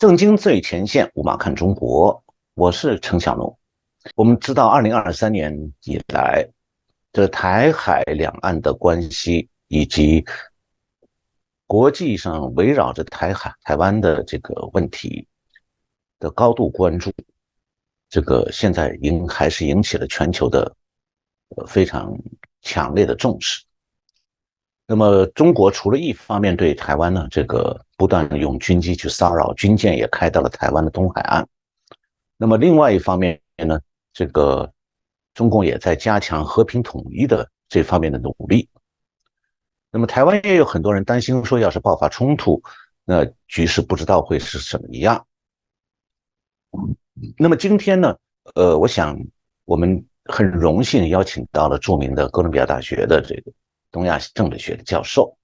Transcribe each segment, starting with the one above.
正经最前线，无马看中国，我是陈晓农。我们知道2023年以来，这台海两岸的关系以及国际上围绕着台湾的这个问题的高度关注，这个现在还是引起了全球的非常强烈的重视。那么中国除了一方面对台湾呢，这个不断的用军机去骚扰，军舰也开到了台湾的东海岸。那么另外一方面呢，这个中共也在加强和平统一的这方面的努力。那么台湾也有很多人担心说，要是爆发冲突，那局势不知道会是什么样。那么今天呢，我想我们很荣幸邀请到了著名的哥伦比亚大学的这个东亚政治学的教授，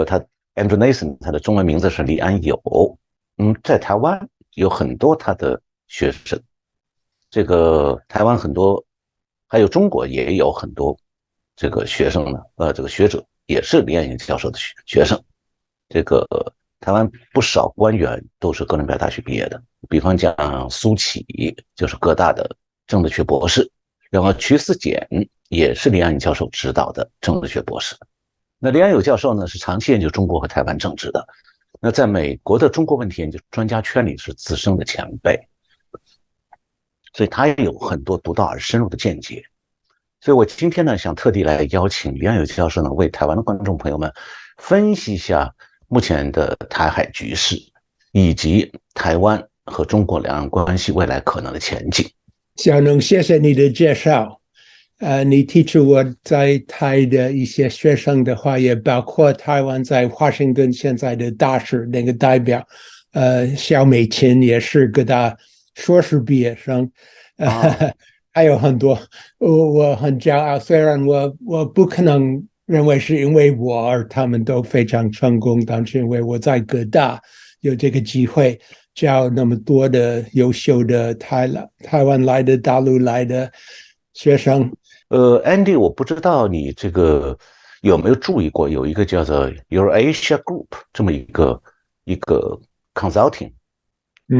他 Andrew Nathan， 他的中文名字是李安友。在台湾有很多他的学生，这个台湾很多，还有中国也有很多这个学生呢，这个学者也是李安友教授的学生。这个台湾不少官员都是哥伦比亚大学毕业的，比方讲苏启就是哥大的政治学博士，然后瞿思俭也是李安友教授指导的政治学博士。那李安友教授呢是长期研究中国和台湾政治的，那在美国的中国问题研究专家圈里是资深的前辈，所以他也有很多独到而深入的见解。所以我今天呢想特地来邀请李安友教授呢为台湾的观众朋友们分析一下目前的台海局势，以及台湾和中国两岸关系未来可能的前景。小农，谢谢你的介绍。你提出我在台的一些学生的话，也包括台湾在华盛顿现在的大使那个代表，肖美琴也是个大硕士毕业生，还有很多，我很骄傲。虽然我不可能认为是因为我而他们都非常成功，但是因为我在哥大有这个机会教那么多的优秀的台湾来的、大陆来的学生。Andy， 我不知道你这个有没有注意过，有一个叫做 Eurasia Group 这么一个consulting，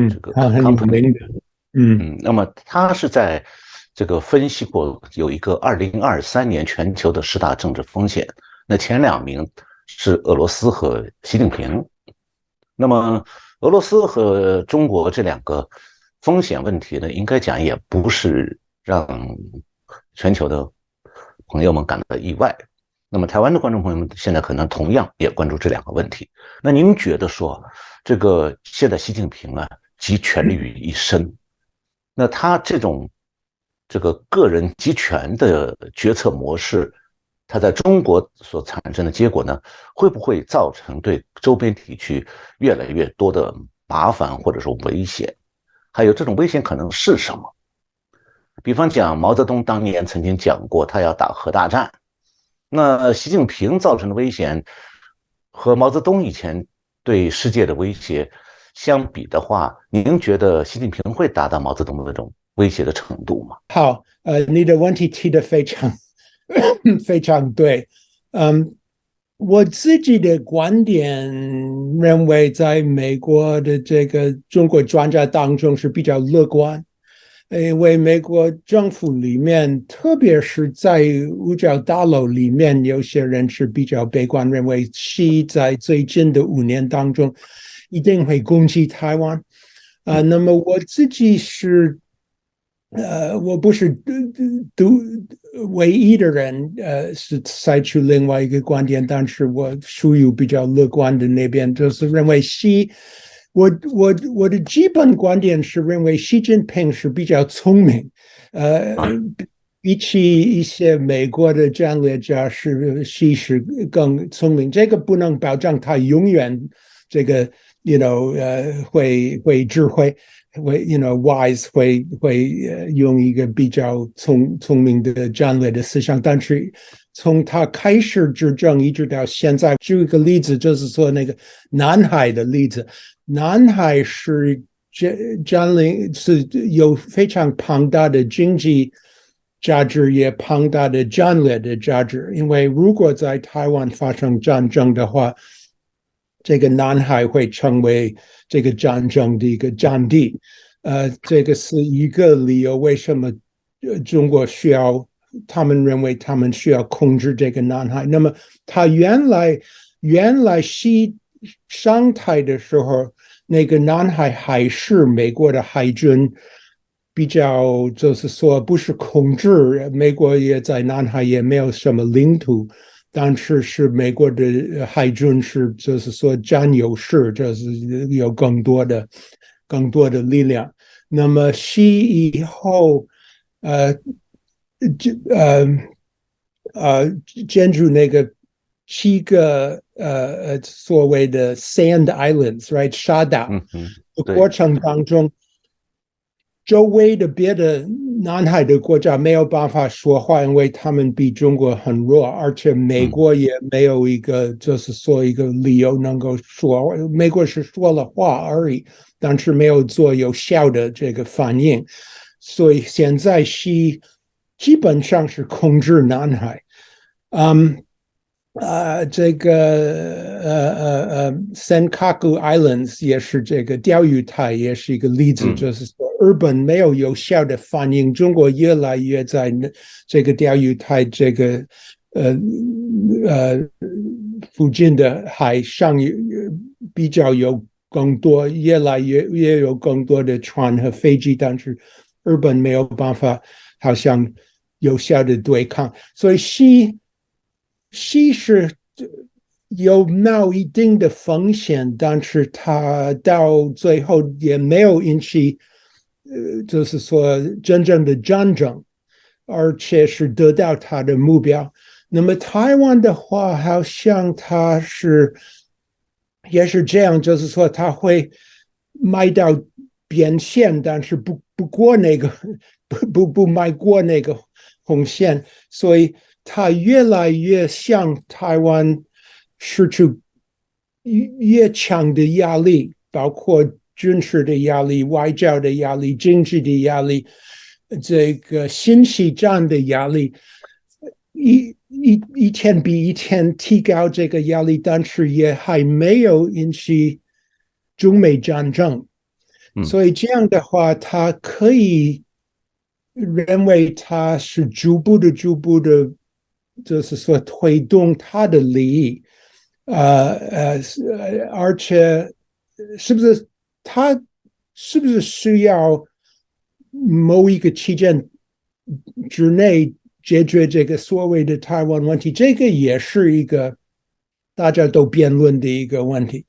这个很有名的，那么他是在这个分析过有一个2023年全球的10大政治风险，那前2名是俄罗斯和习近平。那么俄罗斯和中国这2个风险问题呢，应该讲也不是让全球的朋友们感到意外。那么台湾的观众朋友们现在可能同样也关注这2个问题。那您觉得说，这个现在习近平呢集权力于一身，那他这个个人集权的决策模式，它在中国所产生的结果呢，会不会造成对周边地区越来越多的麻烦或者说危险？还有这种危险可能是什么？比方讲，毛泽东当年曾经讲过，他要打核大战。那习近平造成的危险和毛泽东以前对世界的威胁相比的话，您觉得习近平会达到毛泽东的那种威胁的程度吗？好，你的问题提得非常非常对。我自己的观点认为，在美国的这个中国专家当中是比较乐观。因为美国政府里面，特别是在五角大楼里面，有些人是比较悲观，认为习在最近的5年当中一定会攻击台湾。那么我自己是，我不是唯一的人，是采取另外一个观点，但是我属于比较乐观的那边，就是认为习。我的基本观点是认为习近平是比较聪明，比起一些美国的战略家习是更聪明。这个不能保证他永远这个会智慧，会wise 会用一个比较聪明的战略的思想，但是从他开始执政一直到现在，举一个例子，就是说那个南海的例子。南海是有非常庞大的经济价值，也庞大的战略的价值。因为如果在台湾发生战争的话，这个南海会成为这个战争的一个战地。这个是一个理由，为什么中国需要，他们认为他们需要控制这个南海。那么他原来西上台的时候，那个南海还是美国的海军比较，就是说不是控制，美国也在南海也没有什么领土，但是美国的海军是就是说占优势，就是有更多的力量。那么西以后，建筑那个7个所谓的 sand islands，right 沙岛的过程当中，周围的别的南海的国家没有办法说话，因为他们比中国很弱，而且美国也没有一个就是说一个理由能够说，美国是说了话而已，但是没有做有效的这个反应，所以现在是基本上是控制南海。这个Senkaku Islands 也是这个钓鱼台，也是一个例子，就是说日本没有有效的反应，中国越来越在这个钓鱼台这个附近的海上比较有更多，越来越有更多的船和飞机，但是日本没有办法好像有效的对抗，所以西是有冒一定的风险，但是它到最后也没有引起，就是说真正的战争，而且是得到它的目标。那么台湾的话，好像它也是这样，就是说它会卖到边线，但是不过那个不迈过那个红线，所以它越来越向台湾施出越强的压力，包括军事的压力、外交的压力、经济的压力，这个信息战的压力，一天比一天提高这个压力，但是也还没有引起中美战争，所以这样的话，它可以认为它是逐步的、就是说推动他的利益，而且是不是他是不是需要某一个期间之内解决这个所谓的台湾问题？这个也是一个大家都辩论的一个问题。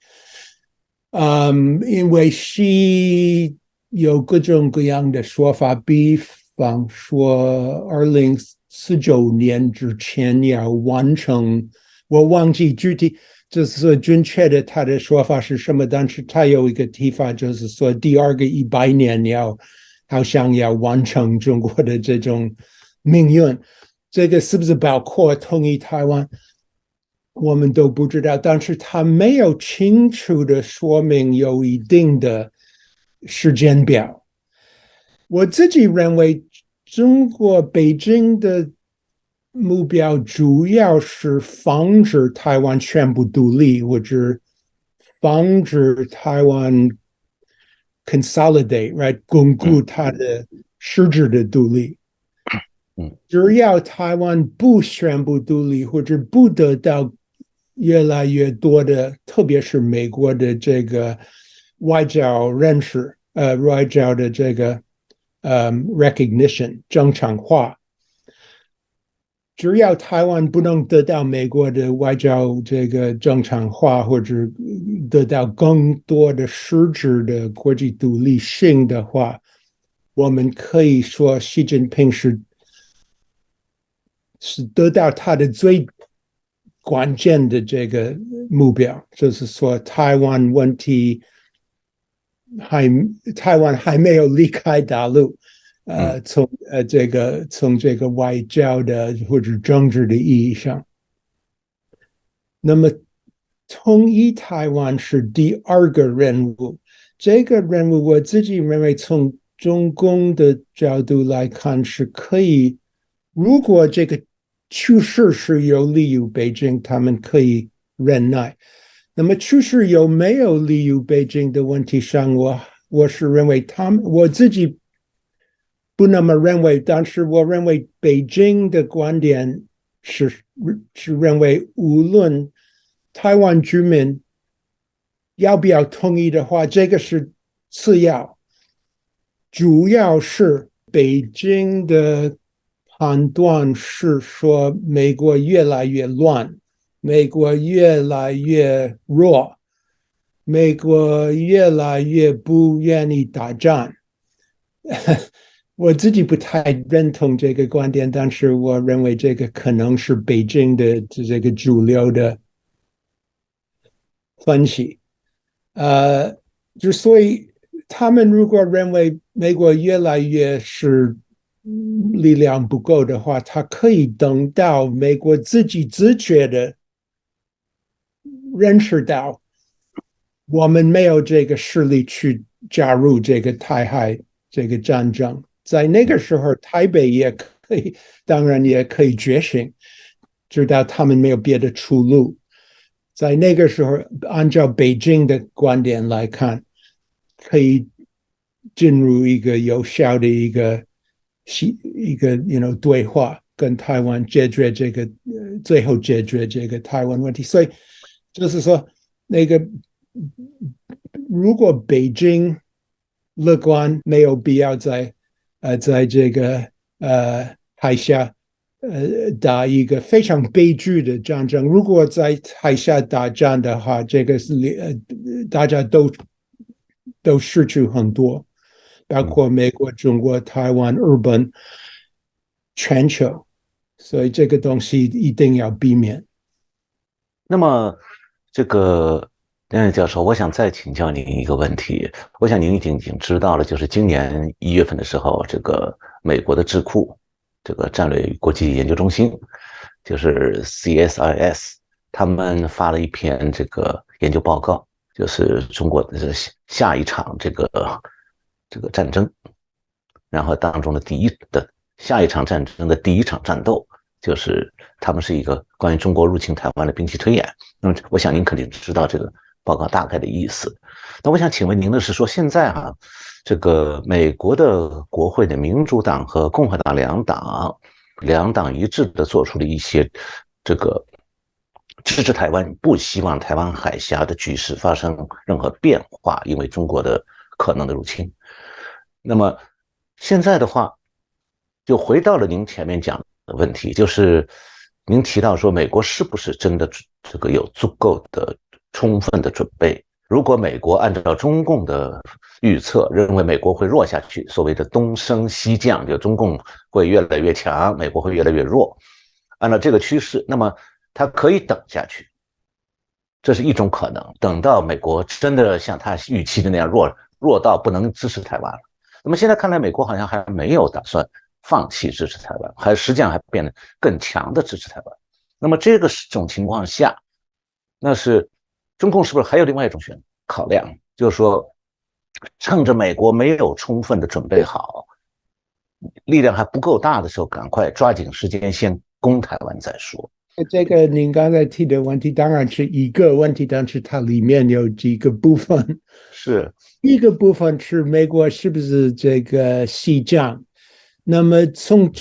因为西有各种各样的说法，比方说2049年之前要完成，我忘记具体就是说准确的他的说法是什么，但是他有一个提法，就是说第二个100年好像要完成中国的这种命运，这个是不是包括统一台湾？我们都不知道，但是他没有清楚的说明有一定的时间表。我自己认为，中国北京的目标主要是防止台湾全部独立，或者防止台湾 consolidate，right， 巩固它的实质的独立。只要台湾不宣布独立，或者不得到越来越多的，特别是美国的这个外交认识，外交的这个recognition 正常化，只要台湾不能得到美国的外交这个正常化，或者得到更多的实质的国际独立性的话，我们可以说习近平是得到他的最关键的这个目标，就是说台湾问题台湾还没有离开大陆，从这个外交的或者政治的意义上，那么统一台湾是第二个任务。这个任务我自己认为从中共的角度来看是可以，如果这个趋势是有利于北京，他们可以忍耐。那么趋势有没有利于北京的问题上，我是认为我自己不那么认为，但是我认为北京的观点是认为，无论台湾居民要不要同意的话，这个是次要，主要是北京的判断是说，美国越来越乱，美国越来越弱，美国越来越不愿意打仗。我自己不太认同这个观点，但是我认为这个可能是北京的这个主流的分析。之所以他们如果认为美国越来越是力量不够的话，他可以等到美国自己自觉的认识到我们没有这个势力去加入这个台海这个战争，在那个时候，台北也可以，当然也可以觉醒，知道他们没有别的出路。在那个时候，按照北京的观点来看，可以进入一个有效的一个对话，跟台湾解决这个最后解决这个台湾问题。所以就是说，那个如果北京乐观，没有必要在这个海峡打一个非常悲剧的战争。如果在海峡打仗的话，这个是大家都失去很多，包括美国、中国、台湾、日本、全球，所以这个东西一定要避免。那么，这个梁教授，我想再请教您一个问题。我想您已经知道了，就是今年1月份的时候，这个美国的智库，这个战略国际研究中心，就是 CSIS， 他们发了一篇这个研究报告，就是中国的下一场这个战争，然后当中的下一场战争的第一场战斗。就是他们是一个关于中国入侵台湾的兵棋推演。那么，我想您肯定知道这个报告大概的意思。那我想请问您的是说，现在这个美国的国会的民主党和共和党两党一致的做出了一些这个支持台湾，不希望台湾海峡的局势发生任何变化，因为中国的可能的入侵。那么现在的话，就回到了您前面讲的问题，就是您提到说美国是不是真的这个有足够的充分的准备？如果美国按照中共的预测，认为美国会弱下去，所谓的东升西降，就中共会越来越强，美国会越来越弱，按照这个趋势，那么它可以等下去，这是一种可能，等到美国真的像他预期的那样弱到不能支持台湾了。那么现在看来，美国好像还没有打算放弃支持台湾，实际上还变得更强的支持台湾。那么这种情况下，那是中共是不是还有另外一种考量，就是说趁着美国没有充分的准备好，力量还不够大的时候，赶快抓紧时间先攻台湾再说。这个您刚才提的问题当然是一个问题，但是它里面有几个部分。是一个部分是美国是不是这个西降？那么从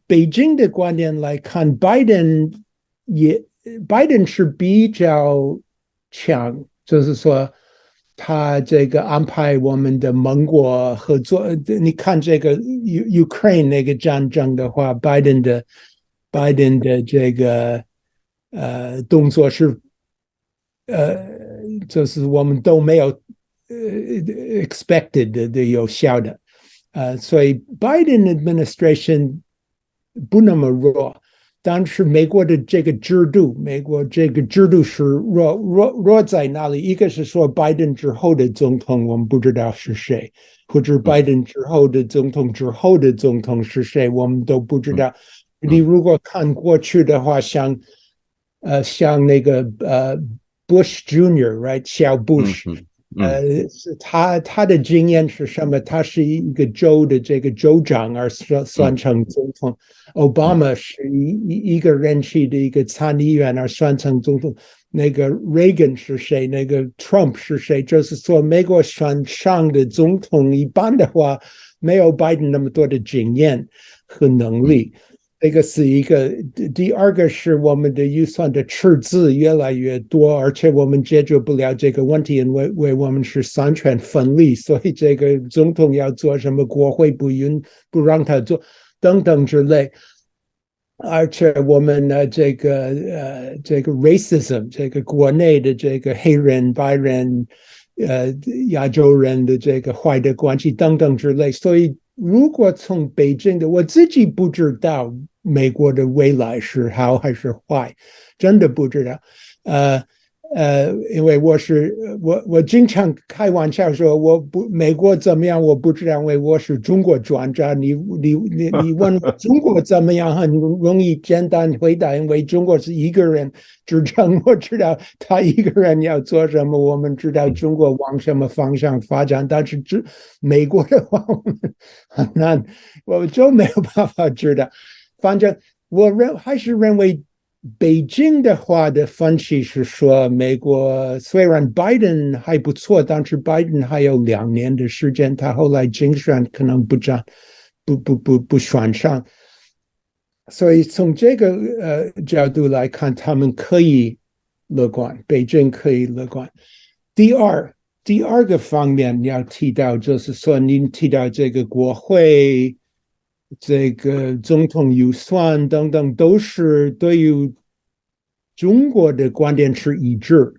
北京的观点来看，拜登是比较强，就是说他这个安排我们的盟国合作。你看这个 Ukraine 那个战争的话，拜登的这个动作是就是我们都没有expected 的有效的。所以 Biden administration 不那么弱，但是美国的这个制度，是弱在哪里？一个是说Biden之后的总统我们不知道是谁，或者Biden之后的总统是谁，我们都不知道。你如果看过去的话，像那个Bush Jr. right 小 Bush，是他的经验是什么？他是一个州的这个州长而算成总统。奥巴马是一个人气的一个参议员而算成总统。那个 Reagan 是谁？那个 Trump 是谁？就是说，美国选上的总统一般的话，没有拜登那么多的经验和能力。这个是一个。第二个是我们的预算的赤字越来越多，而且我们解决不了这个问题，因为我们是三权分立，所以这个总统要做什么，国会不让他做，等等之类。而且我们呢，这个 racism， 这个国内的这个黑人、白人、亚洲人的这个坏的关系等等之类，所以如果从北京的，我自己不知道美国的未来是好还是坏，真的不知道。因为我经常开玩笑说，美国怎么样我不知道，因为我是中国专家。你问中国怎么样，很容易简单回答，因为中国是一个人执政，我知道他一个人要做什么，我们知道中国往什么方向发展，但是美国的话，我们很难，我就没有办法知道。反正还是认为。北京的话的分析是说，美国虽然拜登还不错，但是拜登还有2年的时间，他后来竞选可能不选上，所以从这个角度来看，他们可以乐观，北京可以乐观。第二个方面要提到，就是说您提到这个国会。这个总统预算等等，都是对于中国的观点是一致。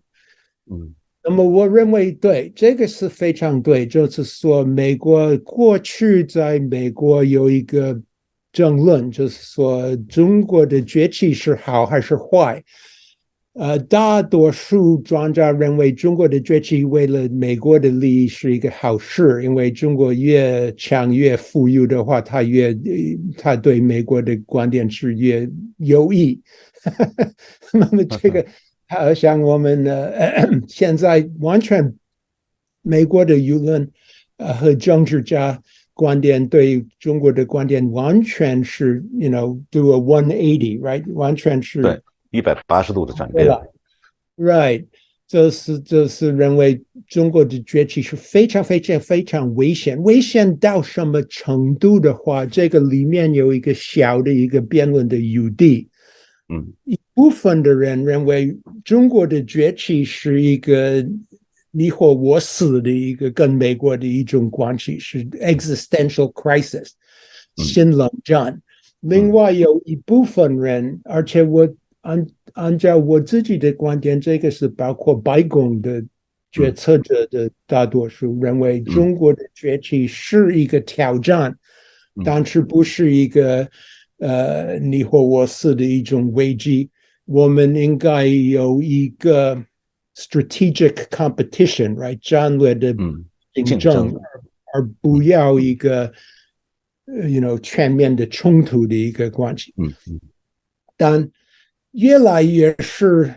那么我认为对，这个是非常对，就是说，美国过去在美国有一个争论，就是说中国的崛起是好还是坏。大多数专家认为中国的崛起为了美国的利益是一个好事，因为中国越强越富裕的话，他对美国的观点是越有益。那么这个像我们现在完全美国的舆论和政治家观点对中国的观点完全是 do a 180 right， 完全是对180度的转变 ，right， 就是认为中国的崛起是非常非常非常危险，危险到什么程度的话，这个里面有一个小的一个辩论的余地。一部分的人认为中国的崛起是一个你或我死的一个跟美国的一种关系，是 existential crisis， 新冷战。另外有一部分人，而且我按照我自己的观点，这个是包括白宫的决策者的大多数认为中国的崛起是一个挑战，但是不是一个你或我死的一种危机。我们应该有一个 strategic competition， right， 战略的竞争，而不要一个全面的冲突的一个关系。但越来越是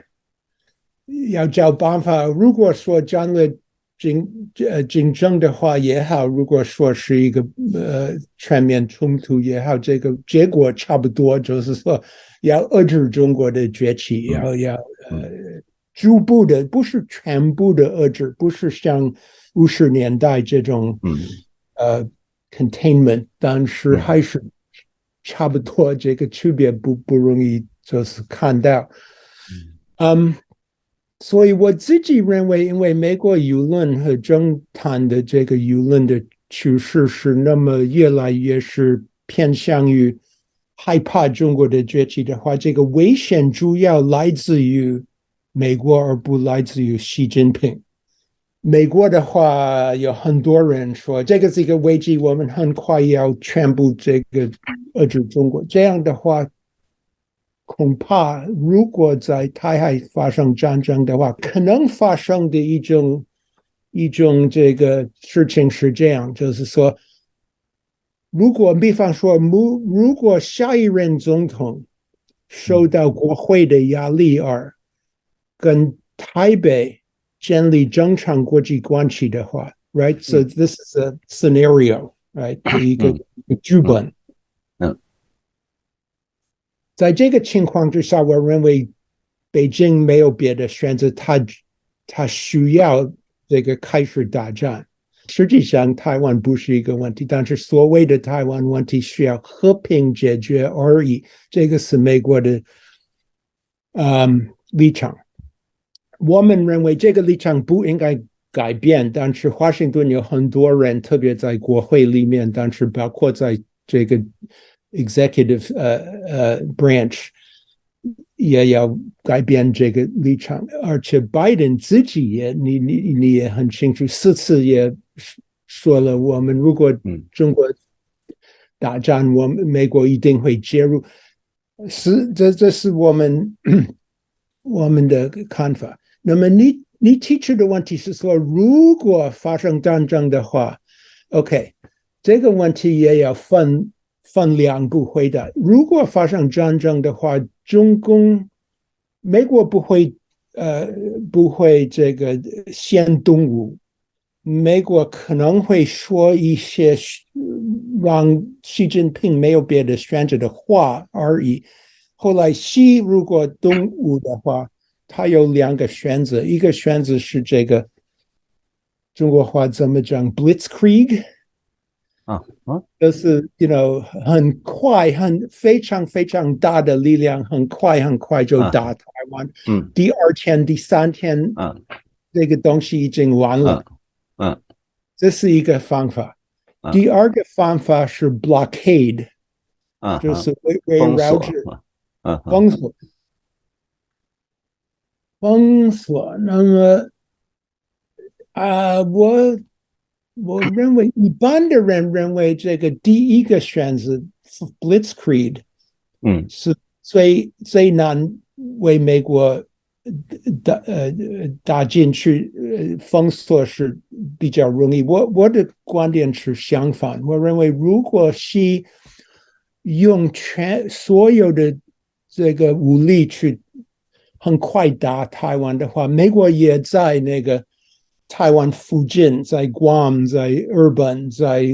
要找办法。如果说战略竞争的话也好，如果说是一个全面冲突也好，这个结果差不多，就是说要遏制中国的崛起，要逐步的，不是全部的遏制，不是像50年代这种containment， 但是还是差不多，这个区别不容易就是看到。所以我自己认为，因为美国舆论和政坛的这个舆论的趋势是那么越来越是偏向于害怕中国的崛起的话，这个危险主要来自于美国，而不来自于习近平。美国的话，有很多人说这个是一个危机，我们很快要全部这个遏制中国。这样的话，恐怕如果在台海发生战争的话，可能发生的一种这个事情是这样，就是说，如果比方说，如果下一任总统受到国会的压力而跟台北建立正常国际关系的话 ，right? So this is a scenario, right? 一个剧本。在这个情况之下，我认为北京没有别的选择，他需要这个开始打仗。实际上，台湾不是一个问题，但是所谓的台湾问题需要和平解决而已。这个是美国的立场。我们认为这个立场不应该改变，但是华盛顿有很多人，特别在国会里面，但是包括在这个 executive branch 也要改变这个立场，而且拜登自己你也很清楚，4次也说了，我们如果中国打仗，我们美国一定会介入，这是我们的看法。那么你提出的问题是说，如果发生战争的话 ，OK， 这个问题也要分两步回答。如果发生战争的话，美国不会这个先动武，美国可能会说一些让习近平没有别的选择的话而已。后来习如果动武的话，他有2个选择，一个选择是这个中国话怎么讲 Blitzkrieg。就是很快，非常非常大的力量，很快就打台湾。第2天、第3天，这个东西已经完了。这是一个方法。第2个方法是 blockade，就是围绕着封锁。那么我认为一般的人认为这个第一个选择 Blitzkrieg 是最难为美国打进去，封锁是比较容易。我的观点是相反，我认为如果是用所有的这个武力去很快打台湾的话，美国也在那个台湾附近，在Guam，在日本，在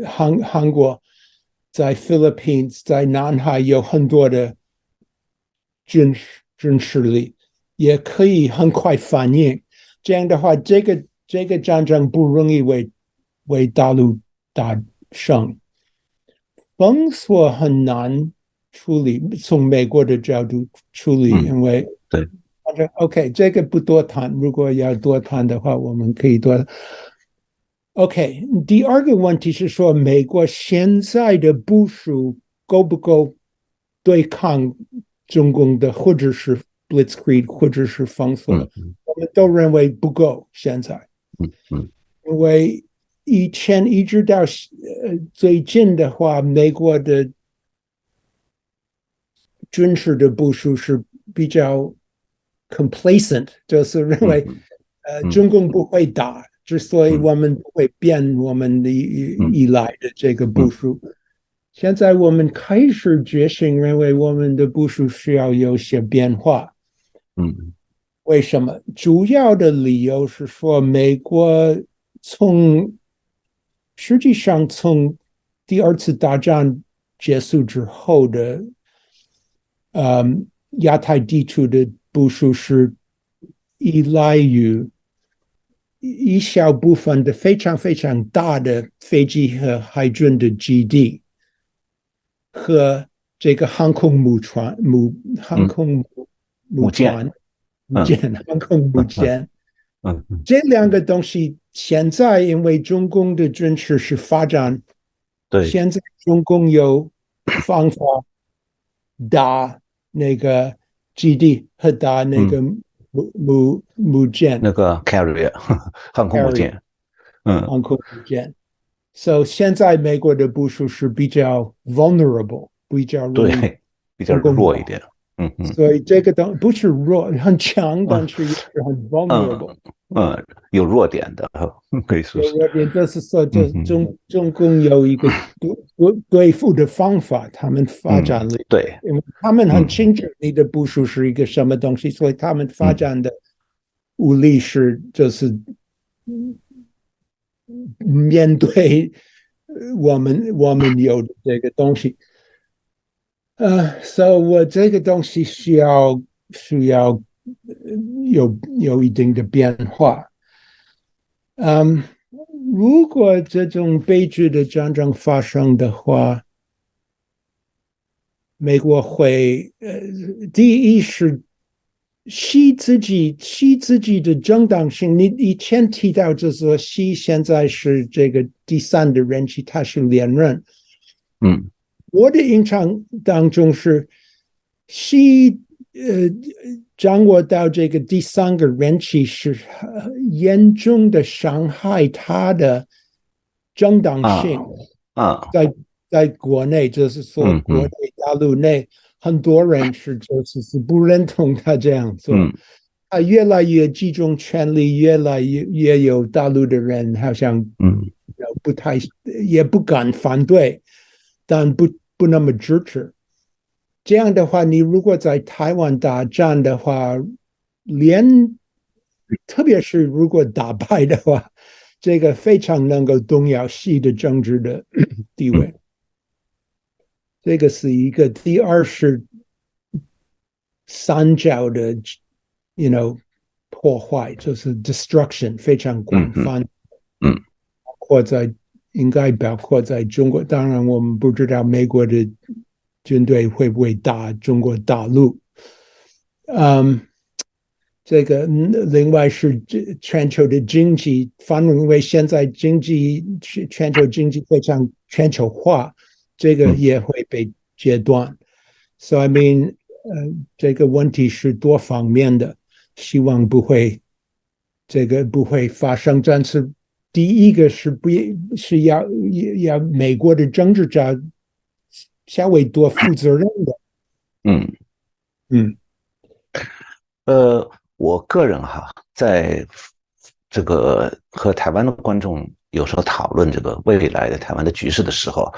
韩国，在 Philippines， 在南海有很多的军事力，也可以很快反应。这样的话，这个战争不容易为大陆打胜。封锁很难处理，从美国的角度处理，因为对。OK， 这个不多谈。如果要多谈的话，我们可以多。OK， 第2个问题是说，美国现在的部署够不够对抗中共的，或者是 Blitzkrieg， 或者是封锁？我们都认为不够。现在，因为以前一直到最近的话，美国的军事的部署是比较complacent， 就是认为中共不会打，之所以我们不会变我们的依赖的这个部署。现在我们开始觉醒，认为我们的部署需要有些变化。为什么？主要的理由是说，美国实际上从第2次大战结束之后的亚太地区的部署是依赖于一小部分的非常非常大的飞机和海军的基地和这个航空母舰，航空母舰。这2个东西现在因为中共的军事是发展，现在中共有方法打那个基地和打那个母舰，那个 carrier 航空母舰，航空母舰。So 现在美国的部署是比较 vulnerable， 比较弱一点。所以这个不是弱，很强，但是也是很 vulnerable。有弱点的，可以说是。有弱点，就是说，中共有一个对付的方法，他们发展了，对，因为他们很清楚你的部署是一个什么东西，所以他们发展的武力就是面对我们有的这个东西。所以我这个东西需要有一定的变化。如果这种悲剧的战争发生的话，美国会第一是吸自己的正当性。你以前提到就是说，吸现在是这个第三的人气，他是连任。我的印象当中是习掌握到这个第三个人气是严重的伤害他的正当性。在国内，就是说国内大陆内很多人就是不认同他这样做。他越来越集中权力，越来越有大陆的人好像也不敢反对，但不那么支持。这样的话，你如果在台湾打仗的话，特别是如果打败的话，这个非常能够动摇习的政治的地位。这个是一个。第二是三角的破坏，就是 destruction 非常广泛。包括在中国，当然我们不知道美国的军队会不会打中国大陆。这个另外是全球的经济繁荣，因为现在全球经济非常全球化，这个也会被截断。So I mean，这个问题是多方面的，希望不会发生。但是第一个是要美国的政治家稍微多负责任的。我个人在这个和台湾的观众有时候讨论这个未来的台湾的局势的时候，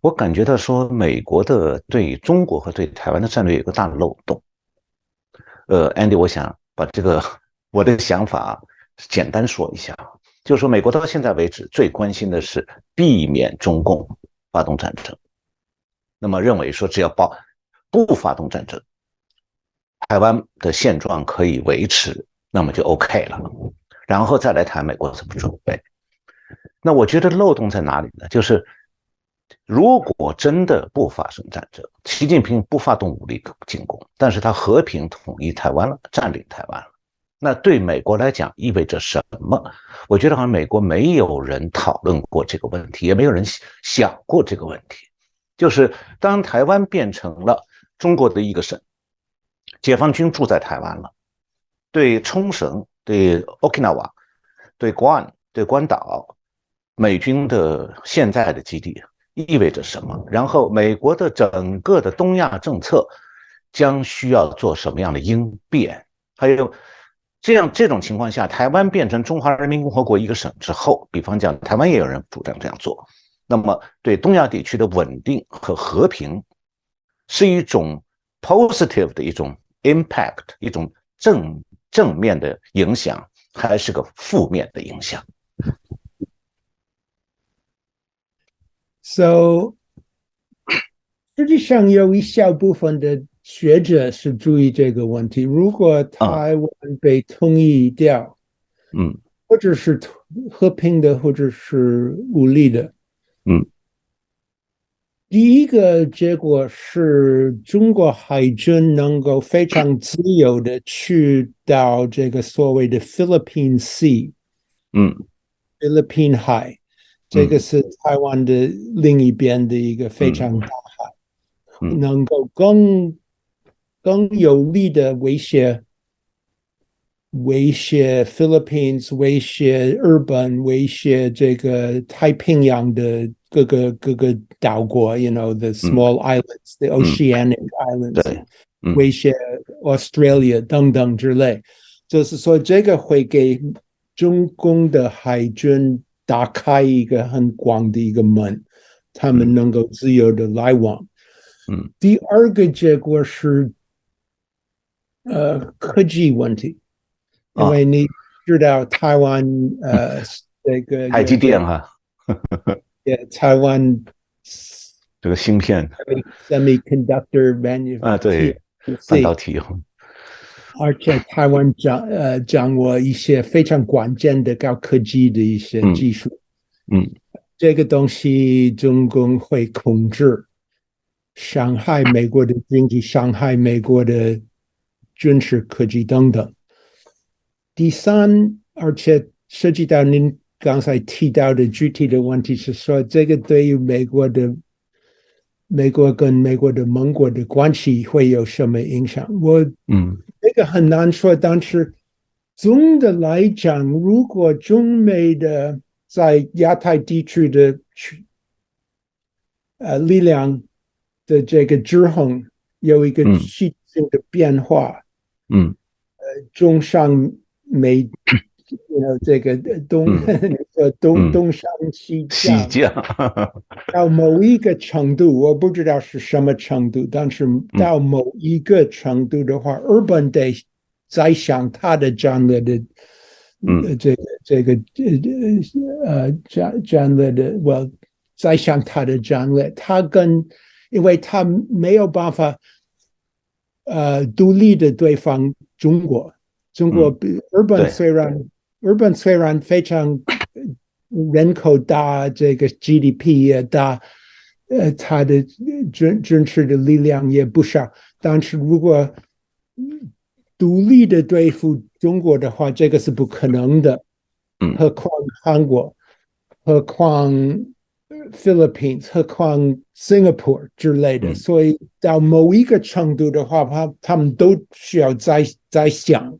我感觉到说美国的对中国和对台湾的战略有个大的漏洞。Andy， 我想把我的想法简单说一下，就是说美国到现在为止最关心的是避免中共发动战争，那么认为说只要不发动战争，台湾的现状可以维持，那么就 OK 了，然后再来谈美国怎么准备。那我觉得漏洞在哪里呢？就是如果真的不发生战争，习近平不发动武力进攻，但是他和平统一台湾了，占领台湾了，那对美国来讲意味着什么？我觉得好像美国没有人讨论过这个问题，也没有人想过这个问题。就是当台湾变成了中国的一个省，解放军住在台湾了，对冲绳、对 Okinawa、对Guam、对关岛，美军的现在的基地意味着什么？然后美国的整个的东亚政策将需要做什么样的应变？还有这种情况下，台湾变成中华人民共和国一个省之后，比方讲台湾也有人主张这样做，那么对东亚地区的稳定和和平是一种 positive 的一种 impact， 一种正面的影响，还是个负面的影响？So， 实际上有一小部分的学者是注意这个问题。如果台湾被统一掉，或者是和平的，或者是武力的，第一个结果是中国海军能够非常自由的去到这个所谓的 Philippine Sea， 菲律宾海，这个是台湾的另一边的一个非常大海，能够更有力的威胁 Philippines， 威胁日本，威胁这个太平洋的各个岛国，the small islands, the oceanic islands，威胁 Australia 等等之类，就是说这个会给中共的海军打开一个很广的一个门，他们能够自由的来往。第二个结果是科技问题，因为你知道台湾这个台积电哈，台湾这个芯片semiconductor manufacturing 对，半导体，而且台湾掌握一些非常关键的高科技的一些技术，这个东西中共会控制，伤害美国的经济，伤害美国的军事科技等等。第三，而且涉及到您刚才提到的具体的问题是说，这个对于美国跟美国的盟国的关系会有什么影响？这个很难说，但是总的来讲，如果中美的在亚太地区的力量的这个制衡有一个系统的变化，中上美，这个东上西降，到某一个程度，我不知道是什么程度，但是到某一个程度的话，日本得再想他的战略的，战略的，我再想他的战略，因为他没有办法独立的对方中国日本虽然非常人口大，这个 GDP 也大，它的军事的力量也不少，但是如果独立的对付中国的话，这个是不可能的。何况韩国，何况 Philippines， 何况 Singapore 之类的，所以到某一个程度的话，他们都需要再想。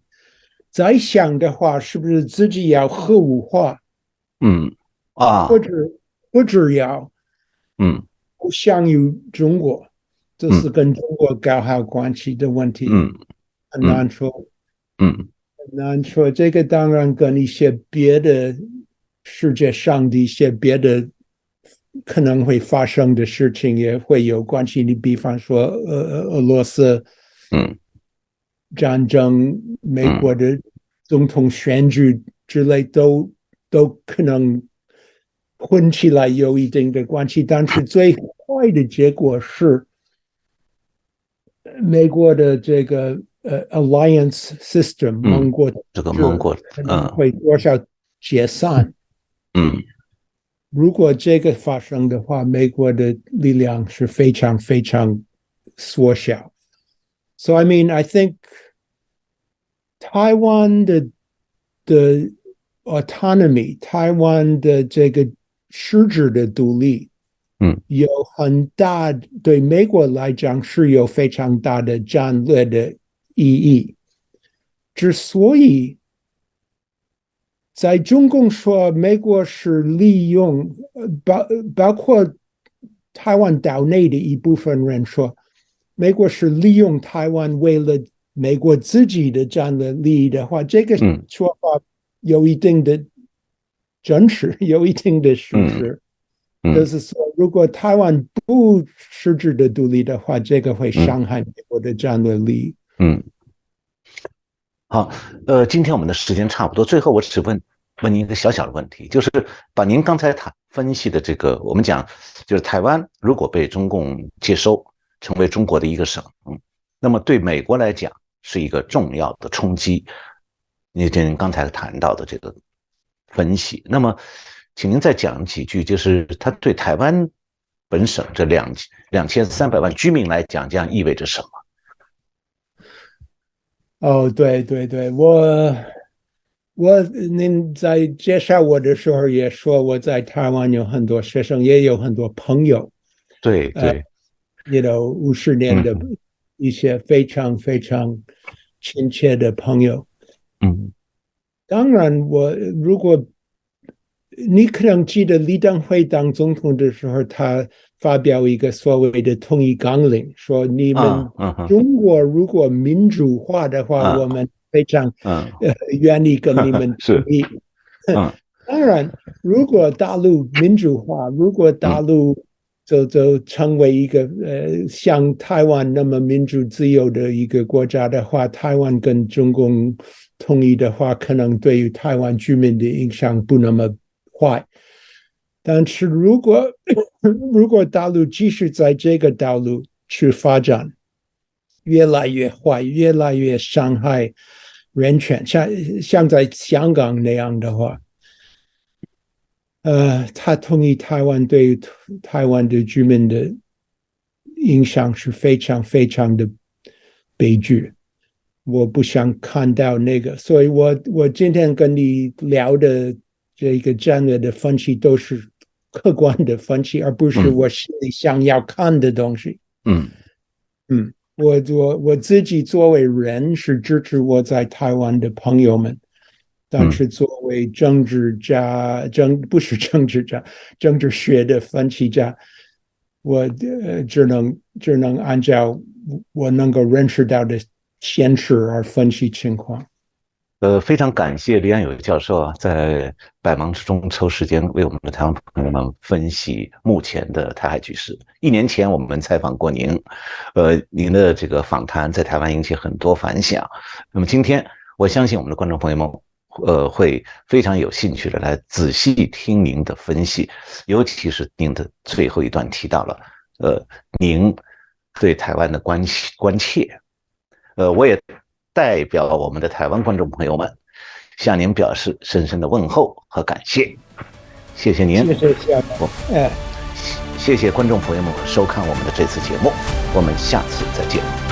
再想的话，是不是自己要核武化？或者不只要，不向于中国，这是跟中国搞好关系的问题，很难说，很难说。这个当然跟一些别的世界上的一些别的可能会发生的事情也会有关系。你比方说，俄罗斯，战争，美国的总统选举之类都可能混起来有一定的关系，但是最坏的结果是美国的这个alliance system 盟国这个盟国可能会多少解散。如果这个发生的话，美国的力量是非常非常缩小。So I mean, I think 台湾的 autonomy， 台湾的这个实质的独立，有很大对美国来讲是有非常大的战略的意义。之所以在中共说美国是利用，包括台湾岛内的一部分人说，美国是利用台湾为了美国自己的战略利益的话，这个说法有一定的真实，有一定的事实。就是说，如果台湾不实质的独立的话，这个会伤害美国的战略利益。好，今天我们的时间差不多，最后我只问您一个小小的问题，就是把您刚才分析的这个，我们讲就是台湾如果被中共接收，成为中国的一个省，那么对美国来讲是一个重要的冲击。您刚才谈到的这个分析，那么请您再讲几句，就是它对台湾本省这2300万居民来讲，这样意味着什么？对，您在介绍我的时候也说我在台湾有很多学生，也有很多朋友。对，50年的一些非常非常亲切的朋友。当然，我如果你可能记得李登辉当总统的时候，他发表一个所谓的统一纲领，说你们中国如果民主化的话，我们非常愿意跟你们同意。当然，如果大陆民主化，如果大陆就成为一个像台湾那么民主自由的一个国家的话，台湾跟中共统一的话，可能对于台湾居民的影响不那么坏。但是如果大陆继续在这个道路去发展，越来越坏，越来越伤害人权，像在香港那样的话，他统一台湾对于台湾的居民的影响是非常非常的悲剧。我不想看到那个，所以我今天跟你聊的这个战略的分析都是客观的分析，而不是我心里想要看的东西。我自己作为人是支持我在台湾的朋友们，但是作为政治家，不是政治家，政治学的分析家，我只能按照我能够认识到的现实而分析情况。非常感谢李安友教授啊，在百忙之中抽时间为我们的台湾朋友们分析目前的台海局势。1年前我们采访过您，您的这个访谈在台湾引起很多反响。那么今天我相信我们的观众朋友们会非常有兴趣的来仔细听您的分析，尤其是您的最后一段提到了您对台湾的关切。我也代表我们的台湾观众朋友们向您表示深深的问候和感谢。谢谢您。谢谢观众朋友们收看我们的这次节目，我们下次再见。